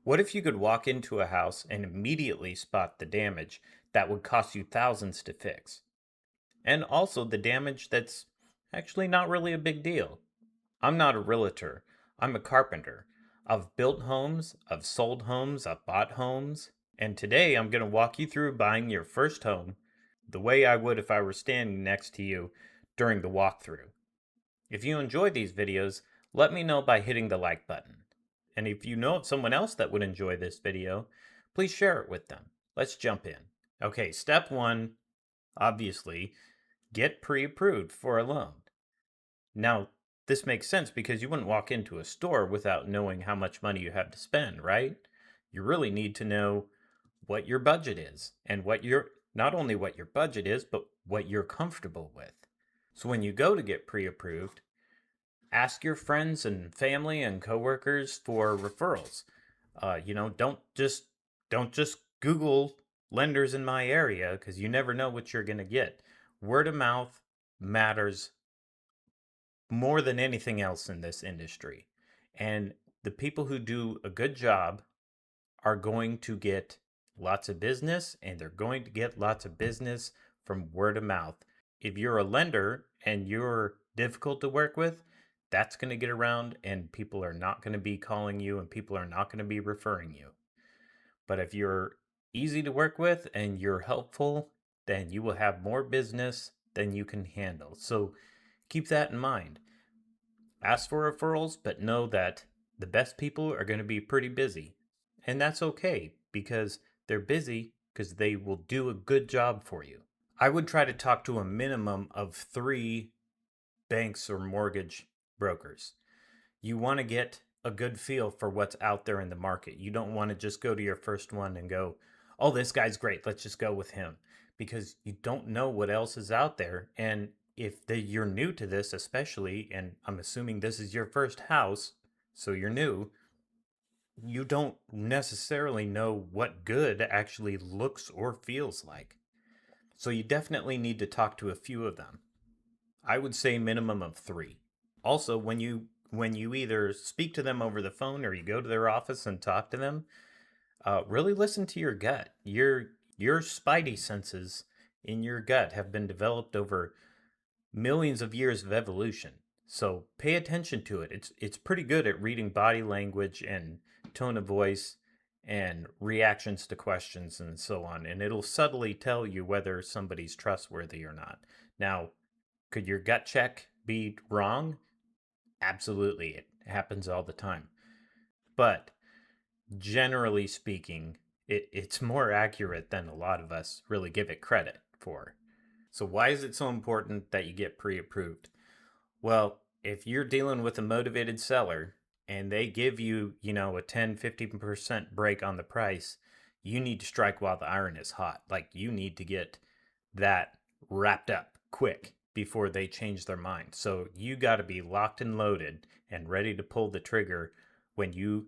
What if you could walk into a house and immediately spot the damage that would cost you thousands to fix? And also the damage that's actually not really a big deal. I'm not a realtor, I'm a carpenter. I've built homes, I've sold homes, I've bought homes, and today I'm going to walk you through buying your first home the way I would if I were standing next to you during the walkthrough. If you enjoy these videos, let me know by hitting the like button. And if you know of someone else that would enjoy this video, please share it with them. Let's jump in. Okay, step one, obviously, get pre-approved for a loan. Now, this makes sense because you wouldn't walk into a store without knowing how much money you have to spend, right? You really need to know what your budget is and not only what your budget is, but what you're comfortable with. So when you go to get pre-approved, ask your friends and family and coworkers for referrals. Don't just Google lenders in my area because you never know what you're going to get. Word of mouth matters more than anything else in this industry, and the people who do a good job are going to get lots of business, and they're going to get lots of business from word of mouth. If you're a lender and you're difficult to work with, that's going to get around, and people are not going to be calling you, and people are not going to be referring you. But if you're easy to work with and you're helpful, then you will have more business than you can handle. So keep that in mind. Ask for referrals, but know that the best people are going to be pretty busy. And that's okay because they're busy because they will do a good job for you. I would try to talk to a minimum of 3 banks or mortgage brokers. You want to get a good feel for what's out there in the market. You don't want to just go to your first one and go, oh, this guy's great, let's just go with him. Because you don't know what else is out there. And if you're new to this, especially, and I'm assuming this is your first house, so you're new, you don't necessarily know what good actually looks or feels like. So you definitely need to talk to a few of them. I would say minimum of 3. Also, when you either speak to them over the phone or you go to their office and talk to them, really listen to your gut. Your spidey senses in your gut have been developed over millions of years of evolution. So pay attention to it. It's pretty good at reading body language and tone of voice and reactions to questions and so on, and it'll subtly tell you whether somebody's trustworthy or not. Now, could your gut check be wrong? Absolutely. It happens all the time. But generally speaking, it's more accurate than a lot of us really give it credit for. So, why is it so important that you get pre approved? Well, if you're dealing with a motivated seller and they give you, a 10-15% break on the price, you need to strike while the iron is hot. Like, you need to get that wrapped up quick before they change their mind. So you got to be locked and loaded and ready to pull the trigger when you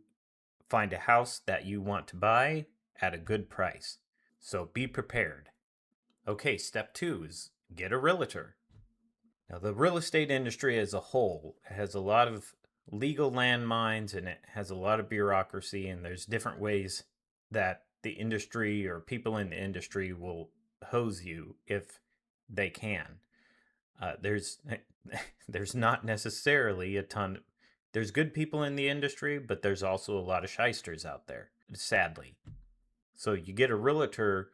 find a house that you want to buy at a good price. So be prepared. Okay, step 2 is get a realtor. Now, the real estate industry as a whole has a lot of legal landmines and it has a lot of bureaucracy, and there's different ways that the industry or people in the industry will hose you if they can. There's there's not necessarily a ton. There's good people in the industry, but there's also a lot of shysters out there, sadly. So you get a realtor,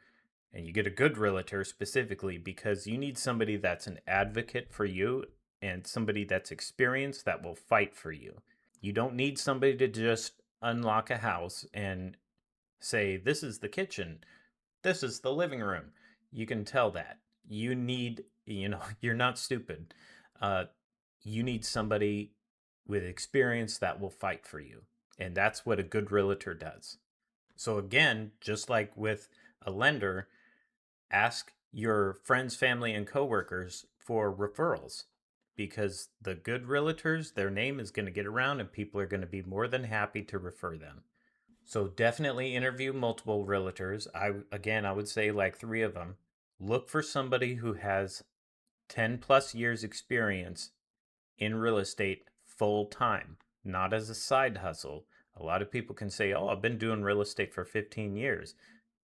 and you get a good realtor specifically because you need somebody that's an advocate for you and somebody that's experienced that will fight for you. You don't need somebody to just unlock a house and say, this is the kitchen, this is the living room. You can tell that. You need, you're not stupid. Uh, you need somebody with experience that will fight for you. And that's what a good realtor does. So, again, just like with a lender, ask your friends, family, and coworkers for referrals because the good realtors, their name is going to get around and people are going to be more than happy to refer them. So definitely interview multiple realtors. I would say like 3 of them. Look for somebody who has 10 plus years experience in real estate full time, not as a side hustle. A lot of people can say, oh, I've been doing real estate for 15 years.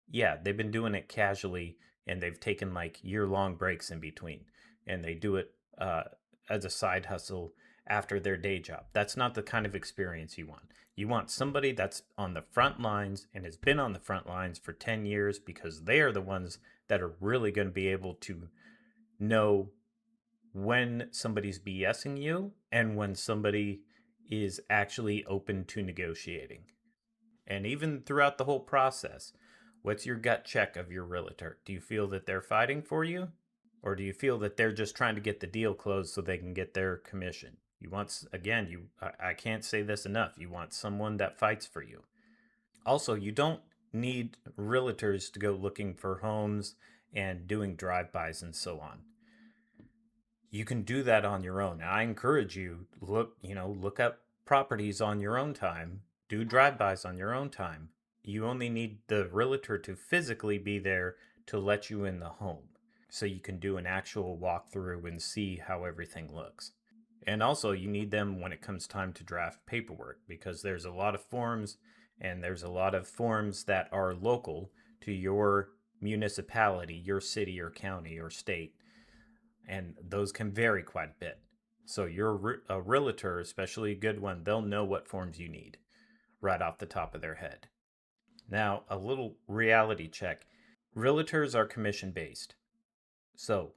Yeah, they've been doing it casually and they've taken like year-long breaks in between, and they do it as a side hustle after their day job. That's not the kind of experience you want. You want somebody that's on the front lines and has been on the front lines for 10 years, because they are the ones that are really going to be able to know when somebody's BSing you and when somebody is actually open to negotiating. And even throughout the whole process, what's your gut check of your realtor? Do you feel that they're fighting for you? Or do you feel that they're just trying to get the deal closed so they can get their commission? You want, again, I can't say this enough. You want someone that fights for you. Also, you don't need realtors to go looking for homes and doing drive-bys and so on. You can do that on your own. I encourage you, look up properties on your own time, do drive-bys on your own time. You only need the realtor to physically be there to let you in the home so you can do an actual walkthrough and see how everything looks. And also, you need them when it comes time to draft paperwork, because there's a lot of forms, and there's a lot of forms that are local to your municipality, your city or county or state, and those can vary quite a bit. So a realtor, especially a good one, they'll know what forms you need right off the top of their head. Now, a little reality check. Realtors are commission based. So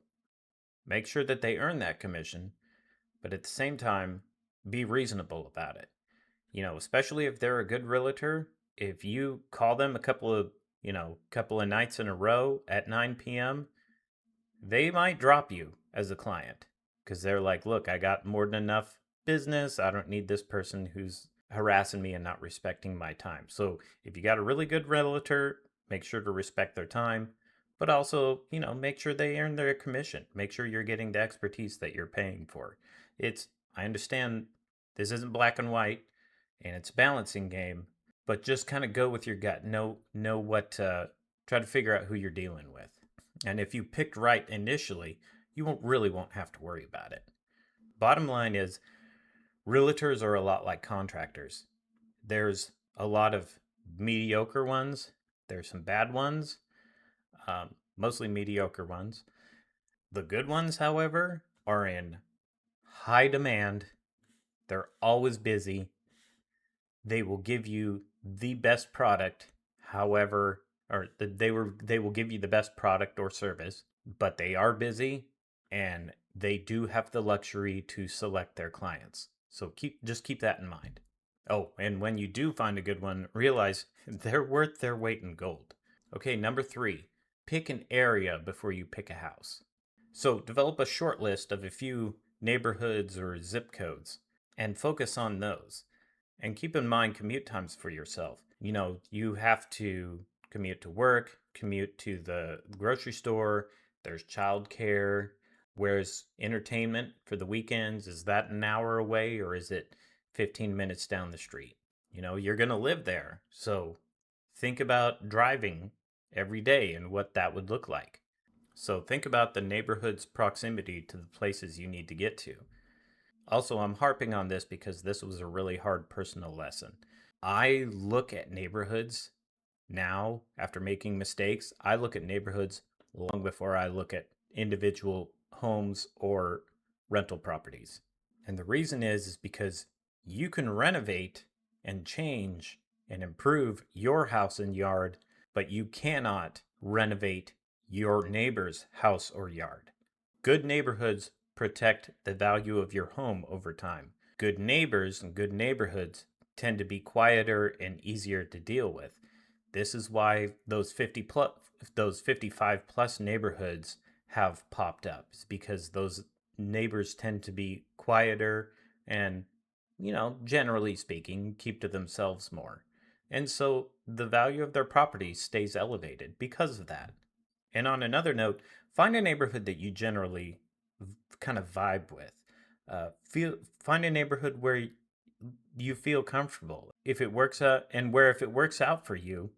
make sure that they earn that commission, but at the same time, be reasonable about it. Especially if they're a good realtor, if you call them a couple of nights in a row at 9 p.m., they might drop you as a client because they're like, look, I got more than enough business. I don't need this person who's harassing me and not respecting my time. So if you got a really good realtor, make sure to respect their time, but also, make sure they earn their commission. Make sure you're getting the expertise that you're paying for. I understand this isn't black and white and it's a balancing game, but just kind of go with your gut. Know what, try to figure out who you're dealing with. And if you picked right initially, you won't have to worry about it. Bottom line is, realtors are a lot like contractors. There's a lot of mediocre ones, there's some bad ones, mostly mediocre ones. The good ones, however, are in high demand. They're always busy. They will give you the best product, however, or they will give you the best product or service, but they are busy and they do have the luxury to select their clients. So keep that in mind. Oh, and when you do find a good one, realize they're worth their weight in gold. Okay, number 3, pick an area before you pick a house. So develop a short list of a few neighborhoods or zip codes and focus on those. And keep in mind commute times for yourself. You have to commute to work, commute to the grocery store, there's childcare. Where's entertainment for the weekends? Is that an hour away or is it 15 minutes down the street? You're going to live there. So think about driving every day and what that would look like. So think about the neighborhood's proximity to the places you need to get to. Also, I'm harping on this because this was a really hard personal lesson. I look at neighborhoods now after making mistakes. I look at neighborhoods long before I look at individual homes or rental properties. And the reason is because you can renovate and change and improve your house and yard, but you cannot renovate your neighbor's house or yard. Good neighborhoods protect the value of your home over time. Good neighbors and good neighborhoods tend to be quieter and easier to deal with. This is why those 55 plus neighborhoods have popped up. It's because those neighbors tend to be quieter and, generally speaking, keep to themselves more. And so the value of their property stays elevated because of that. And on another note, find a neighborhood that you generally kind of vibe with. Find a neighborhood where you feel comfortable. If it works out for you,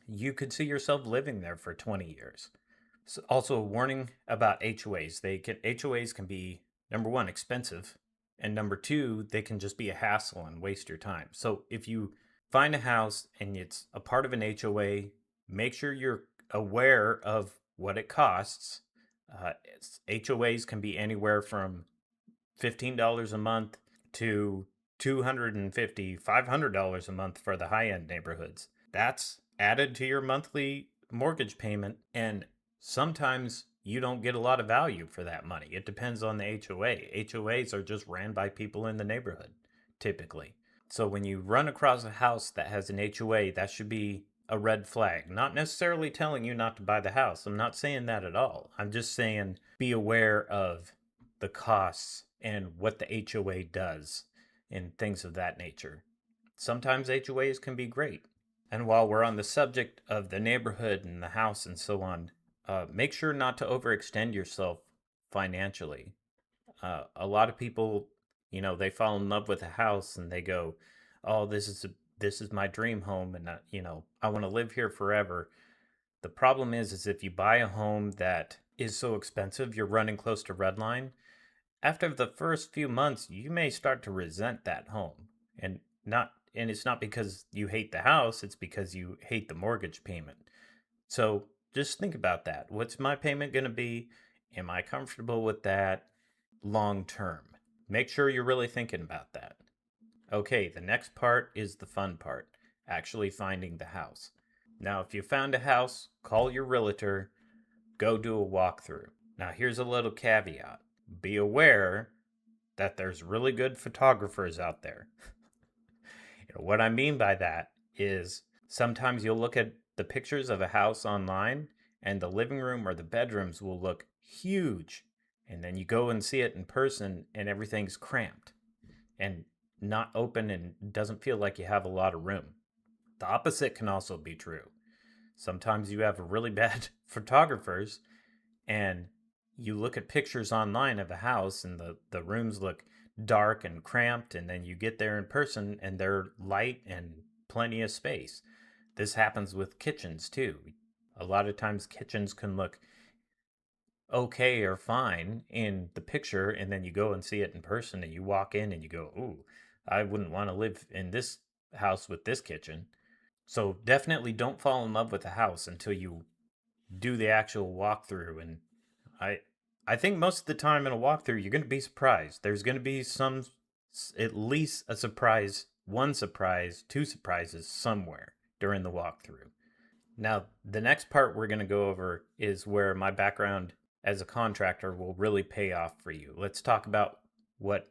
you could see yourself living there for 20 years. So also a warning about HOAs. HOAs can be, number one, expensive, and number two, they can just be a hassle and waste your time. So if you find a house and it's a part of an HOA. Make sure you're aware of what it costs. HOAs can be anywhere from $15 a month to $250, $500 a month for the high end neighborhoods. That's added to your monthly mortgage payment, and sometimes you don't get a lot of value for that money. It depends on the HOA. HOAs are just ran by people in the neighborhood, typically. So when you run across a house that has an HOA, that should be a red flag. Not necessarily telling you not to buy the house. I'm not saying that at all. I'm just saying be aware of the costs and what the HOA does and things of that nature. Sometimes HOAs can be great. And while we're on the subject of the neighborhood and the house and so on, make sure not to overextend yourself financially. A lot of people, they fall in love with a house and they go, "Oh, this is my dream home, and I want to live here forever." The problem is if you buy a home that is so expensive, you're running close to redline. After the first few months, you may start to resent that home, and it's not because you hate the house; it's because you hate the mortgage payment. So just think about that. What's my payment going to be? Am I comfortable with that long term? Make sure you're really thinking about that. Okay, the next part is the fun part, actually finding the house. Now, if you found a house, call your realtor, go do a walkthrough. Now, here's a little caveat: be aware that there's really good photographers out there. What I mean by that is sometimes you'll look at the pictures of a house online and the living room or the bedrooms will look huge. And then you go and see it in person and everything's cramped and not open and doesn't feel like you have a lot of room. The opposite can also be true. Sometimes you have really bad photographers and you look at pictures online of a house and the rooms look dark and cramped, and then you get there in person and they're light and plenty of space. This happens with kitchens too. A lot of times kitchens can look okay or fine in the picture, and then you go and see it in person and you walk in and you go, "Ooh, I wouldn't want to live in this house with this kitchen." So definitely don't fall in love with a house until you do the actual walkthrough. And I I think most of the time in a walkthrough you're going to be surprised. There's going to be at least a surprise, one surprise, two surprises somewhere during the walkthrough. Now, the next part we're going to go over is where my background as a contractor will really pay off for you. Let's talk about what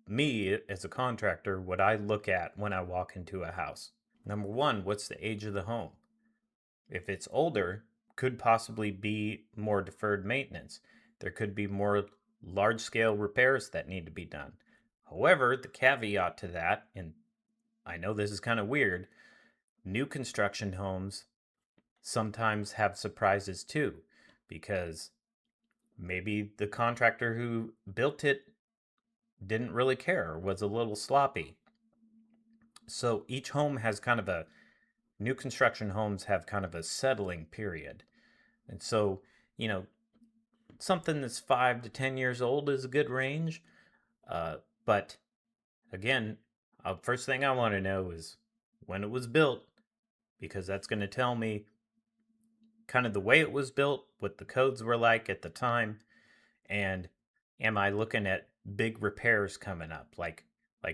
me as a contractor, what I look at when I walk into a house. Number one, what's the age of the home? If it's older, could possibly be more deferred maintenance. There could be more large scale repairs that need to be done. However, the caveat to that, and I know this is kind of weird, new construction homes sometimes have surprises too, because maybe the contractor who built it didn't really care, was a little sloppy. So each home has kind of a new construction homes have kind of a settling period. And so, you know, something that's 5 to 10 years old is a good range. But again, first thing I want to know is when it was built, because that's going to tell me kind of the way it was built, what the codes were like at the time, and am I looking at big repairs coming up, like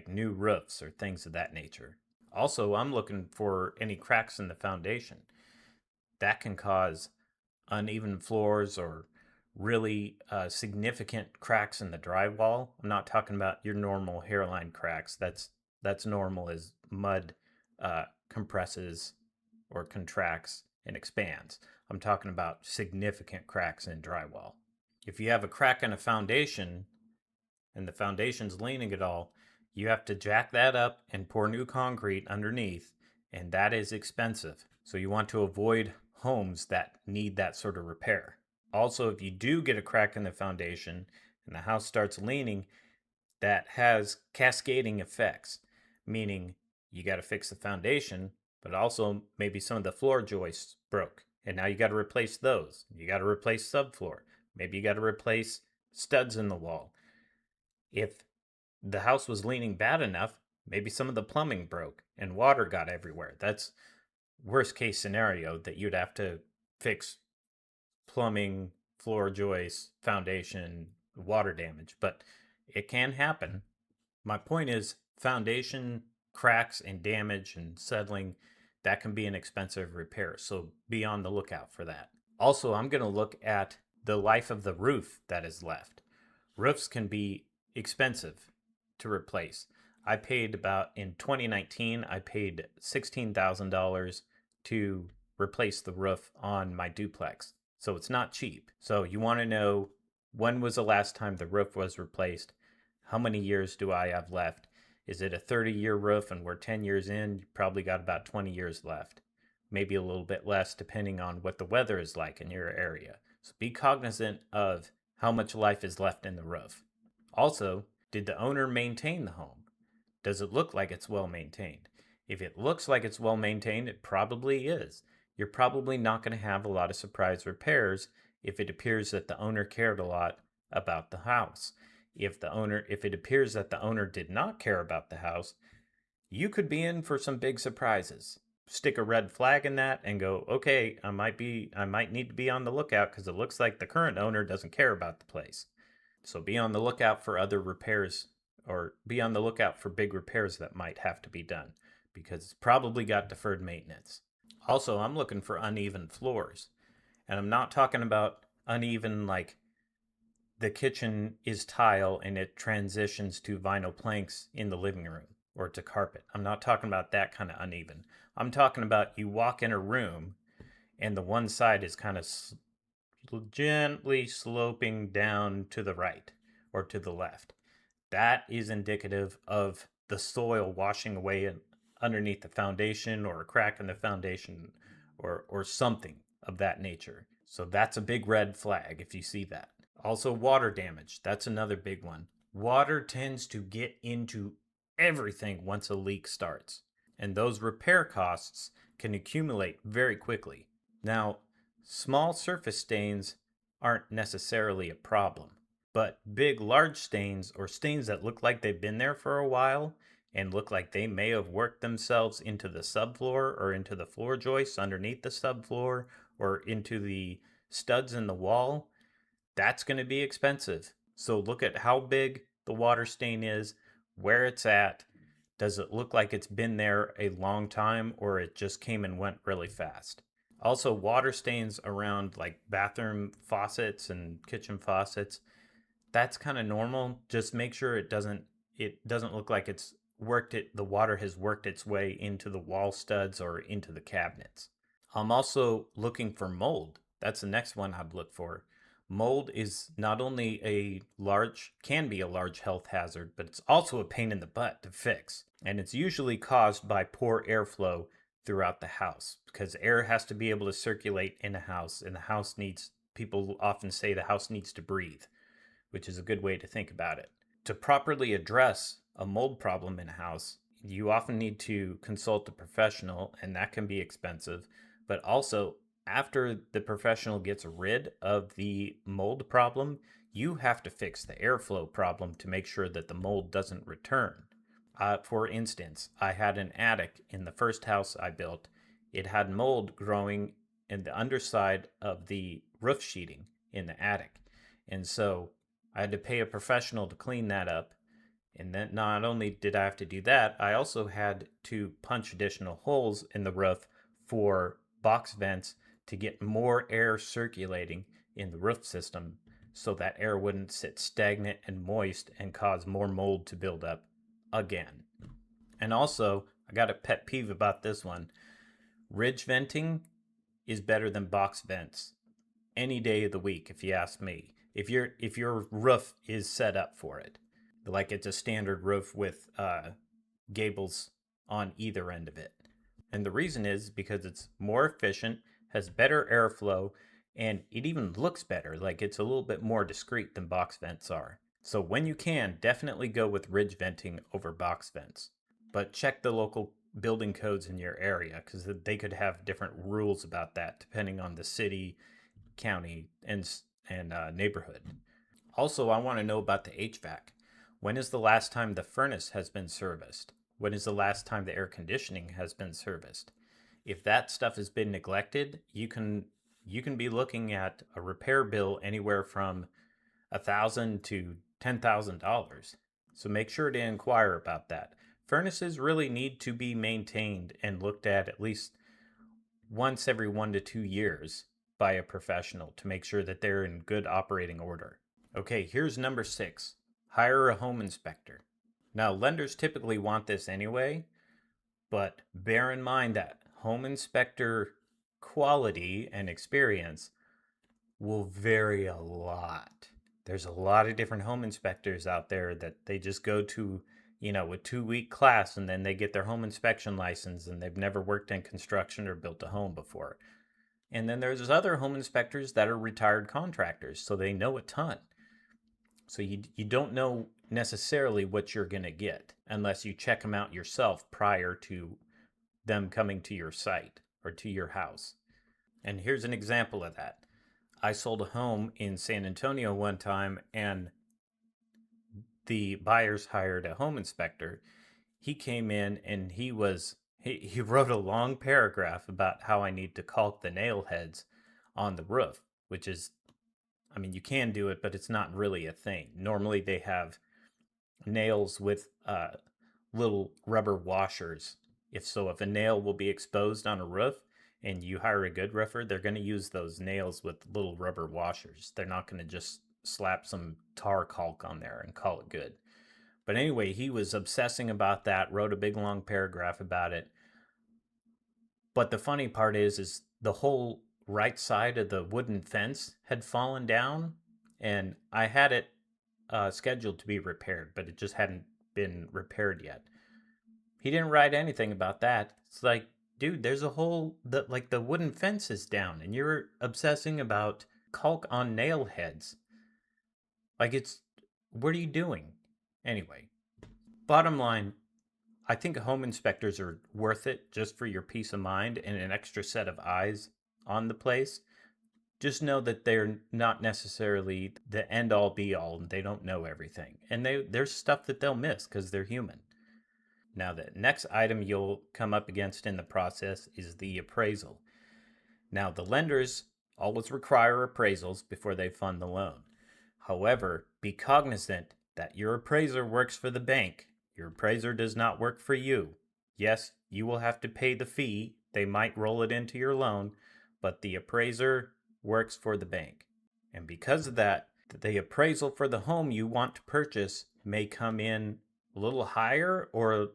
new roofs or things of that nature. Also, I'm looking for any cracks in the foundation. That can cause uneven floors or really significant cracks in the drywall. I'm not talking about your normal hairline cracks. That's normal as mud compresses or contracts and expands. I'm talking about significant cracks in drywall. If you have a crack in a foundation and the foundation's leaning at all, you have to jack that up and pour new concrete underneath, and that is expensive. So you want to avoid homes that need that sort of repair. Also, if you do get a crack in the foundation and the house starts leaning, that has cascading effects, meaning you got to fix the foundation, but also maybe some of the floor joists broke, and now you got to replace those. You got to replace subfloor. Maybe you got to replace studs in the wall. If the house was leaning bad enough, Maybe some of the plumbing broke and water got everywhere. That's worst case scenario, that you'd have to fix plumbing, floor joists, foundation, water damage, but it can happen. My point is, foundation cracks and damage and settling, that can be an expensive repair. So be on the lookout for that. Also, I'm going to look at the life of the roof that is left. Roofs can be expensive to replace. I paid about, in 2019, I paid $16,000 to replace the roof on my duplex. So it's not cheap. So you want to know, when was the last time the roof was replaced? How many years do I have left? Is it a 30-year roof and we're 10 years in? You probably got about 20 years left. Maybe a little bit less depending on what the weather is like in your area. So be cognizant of how much life is left in the roof. Also, did the owner maintain the home? Does it look like it's well maintained? If it looks like it's well maintained, it probably is. You're probably not going to have a lot of surprise repairs if it appears that the owner cared a lot about the house. If it appears that the owner did not care about the house, you could be in for some big surprises. Stick a red flag in that and go, okay, I might need to be on the lookout because it looks like the current owner doesn't care about the place. So be on the lookout for other repairs, or be on the lookout for big repairs that might have to be done, because it's probably got deferred maintenance. Also, I'm looking for uneven floors. And I'm not talking about uneven like the kitchen is tile and it transitions to vinyl planks in the living room or to carpet. I'm not talking about that kind of uneven. I'm talking about you walk in a room and the one side is kind of gently sloping down to the right or to the left. That is indicative of the soil washing away underneath the foundation, or a crack in the foundation, or something of that nature. So that's a big red flag if you see that. Also, water damage. That's another big one. Water tends to get into everything once a leak starts, and those repair costs can accumulate very quickly. Now, small surface stains aren't necessarily a problem, but big, large stains, or stains that look like they've been there for a while and look like they may have worked themselves into the subfloor or into the floor joists underneath the subfloor or into the studs in the wall, that's going to be expensive. So look at how big the water stain is, where it's at. Does it look like it's been there a long time, or it just came and went really fast? Also, water stains around like bathroom faucets and kitchen faucets, that's kind of normal. Just make sure it doesn't look like the water has worked its way into the wall studs or into the cabinets. I'm also looking for mold. That's the next one I'd look for. Mold is not only can be a large health hazard, but it's also a pain in the butt to fix. And it's usually caused by poor airflow throughout the house, because air has to be able to circulate in a house, and people often say the house needs to breathe, which is a good way to think about it. To properly address a mold problem in a house, you often need to consult a professional, and that can be expensive. But also, after the professional gets rid of the mold problem, you have to fix the airflow problem to make sure that the mold doesn't return. For instance, I had an attic in the first house I built. It had mold growing in the underside of the roof sheeting in the attic. And so I had to pay a professional to clean that up. And then not only did I have to do that, I also had to punch additional holes in the roof for box vents to get more air circulating in the roof system, so that air wouldn't sit stagnant and moist and cause more mold to build up again. And also, I got a pet peeve about this one. Ridge venting is better than box vents any day of the week, if you ask me. If your roof is set up for it, like it's a standard roof with gables on either end of it. And the reason is because it's more efficient, has better airflow, and it even looks better. Like it's a little bit more discreet than box vents are. So when you can, definitely go with ridge venting over box vents. But check the local building codes in your area, because they could have different rules about that depending on the city, county, and neighborhood. Also, I want to know about the HVAC. When is the last time the furnace has been serviced? When is the last time the air conditioning has been serviced? If that stuff has been neglected, you can be looking at a repair bill anywhere from $1,000 to $10,000. So make sure to inquire about that. Furnaces really need to be maintained and looked at least once every 1 to 2 years by a professional to make sure that they're in good operating order. Okay, here's number 6. Hire a home inspector. Now, lenders typically want this anyway, but bear in mind that home inspector quality and experience will vary a lot. There's a lot of different home inspectors out there that they just go to, a 2 week class and then they get their home inspection license and they've never worked in construction or built a home before. And then there's other home inspectors that are retired contractors, so they know a ton. So you don't know necessarily what you're going to get unless you check them out yourself prior to them coming to your site or to your house. And here's an example of that. I sold a home in San Antonio one time, and the buyers hired a home inspector. He came in and he wrote a long paragraph about how I need to caulk the nail heads on the roof, which is, I mean, you can do it, but it's not really a thing. Normally they have nails with little rubber washers. If a nail will be exposed on a roof and you hire a good roofer, they're going to use those nails with little rubber washers. They're not going to just slap some tar caulk on there and call it good. But anyway, he was obsessing about that, wrote a big long paragraph about it. But the funny part is the whole right side of the wooden fence had fallen down, and I had it scheduled to be repaired, but it just hadn't been repaired yet. He didn't write anything about that. It's like, dude, there's the wooden fence is down, and you're obsessing about caulk on nail heads. What are you doing? Anyway, bottom line, I think home inspectors are worth it just for your peace of mind and an extra set of eyes on the place. Just know that they're not necessarily the end all be all and they don't know everything. And there's stuff that they'll miss because they're human. Now, the next item you'll come up against in the process is the appraisal. Now, the lenders always require appraisals before they fund the loan. However, be cognizant that your appraiser works for the bank. Your appraiser does not work for you. Yes, you will have to pay the fee. They might roll it into your loan, but the appraiser works for the bank. And because of that, the appraisal for the home you want to purchase may come in a little higher or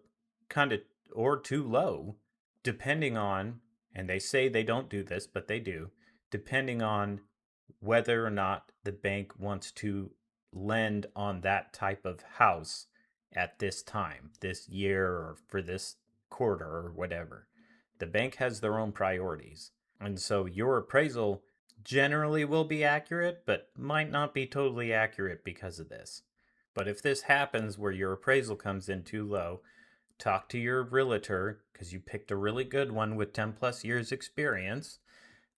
too low, depending on, and they say they don't do this, but they do, depending on whether or not the bank wants to lend on that type of house at this time, this year, or for this quarter, or whatever. The bank has their own priorities. And so your appraisal generally will be accurate, but might not be totally accurate because of this. But if this happens where your appraisal comes in too low, talk to your realtor because you picked a really good one with 10 plus years experience.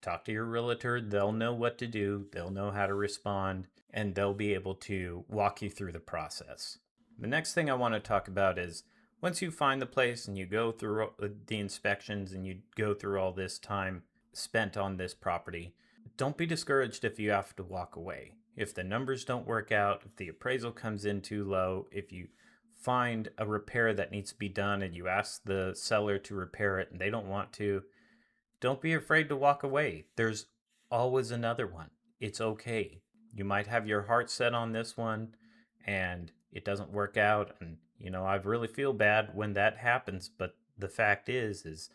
Talk to your realtor. They'll know what to do. They'll know how to respond, and they'll be able to walk you through the process. The next thing I want to talk about is once you find the place and you go through the inspections and you go through all this time spent on this property, don't be discouraged if you have to walk away. If the numbers don't work out, if the appraisal comes in too low, if you find a repair that needs to be done and you ask the seller to repair it and they don't want to, don't be afraid to walk away. There's always another one. It's okay. You might have your heart set on this one and it doesn't work out. And, I really feel bad when that happens. But the fact is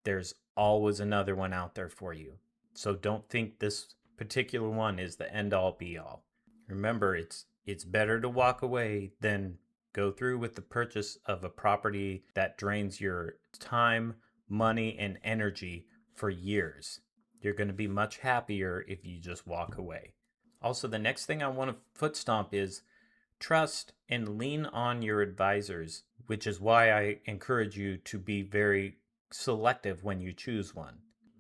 there's always another one out there for you. So don't think this particular one is the end all be all. Remember, it's better to walk away than go through with the purchase of a property that drains your time, money, and energy for years. You're going to be much happier if you just walk away. Also, the next thing I want to foot stomp is trust and lean on your advisors, which is why I encourage you to be very selective when you choose one.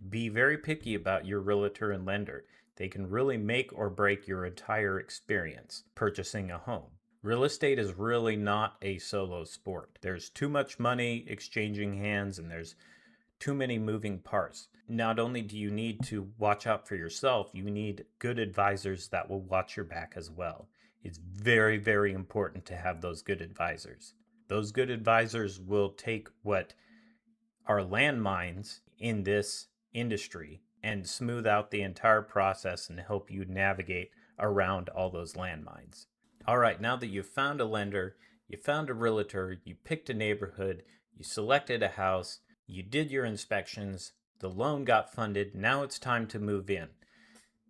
Be very picky about your realtor and lender. They can really make or break your entire experience purchasing a home. Real estate is really not a solo sport. There's too much money exchanging hands and there's too many moving parts. Not only do you need to watch out for yourself, you need good advisors that will watch your back as well. It's very, very important to have those good advisors. Those good advisors will take what are landmines in this industry and smooth out the entire process and help you navigate around all those landmines. All right, now that you've found a lender, you found a realtor, you picked a neighborhood, you selected a house, you did your inspections, the loan got funded, now it's time to move in.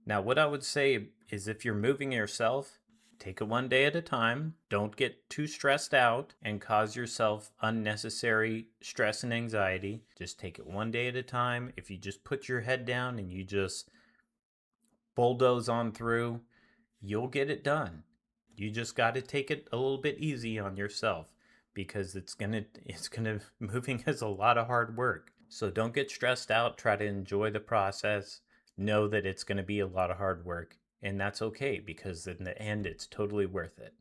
Now, what I would say is if you're moving yourself, take it one day at a time. Don't get too stressed out and cause yourself unnecessary stress and anxiety. Just take it one day at a time. If you just put your head down and you just bulldoze on through, you'll get it done. You just got to take it a little bit easy on yourself because moving is a lot of hard work. So don't get stressed out. Try to enjoy the process. Know that it's going to be a lot of hard work, and that's okay because in the end, it's totally worth it.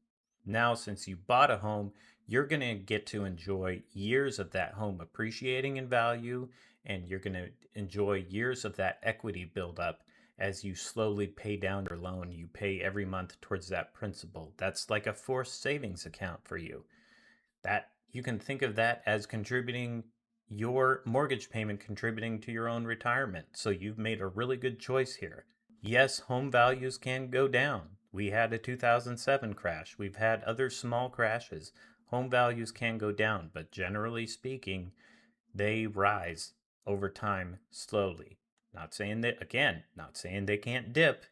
Now, since you bought a home, you're going to get to enjoy years of that home appreciating in value, and you're going to enjoy years of that equity buildup as you slowly pay down your loan. You pay every month towards that principal. That's like a forced savings account for you. That you can think of that as contributing your mortgage payment contributing to your own retirement. So you've made a really good choice here. Yes, home values can go down. We had a 2007 crash. We've had other small crashes. Home values can go down, but generally speaking, they rise over time slowly. Not saying that, again, not saying they can't dip.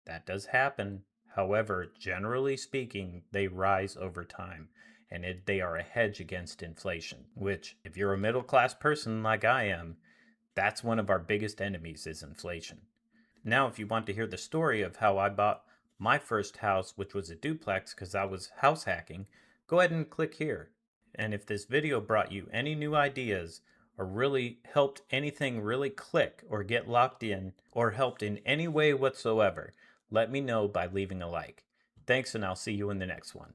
That does happen. However, generally speaking, they rise over time and they are a hedge against inflation, which, if you're a middle class person like I am, that's one of our biggest enemies is inflation. Now, if you want to hear the story of how I bought my first house, which was a duplex because I was house hacking, go ahead and click here. And if this video brought you any new ideas or really helped anything really click or get locked in or helped in any way whatsoever, let me know by leaving a like. Thanks, and I'll see you in the next one.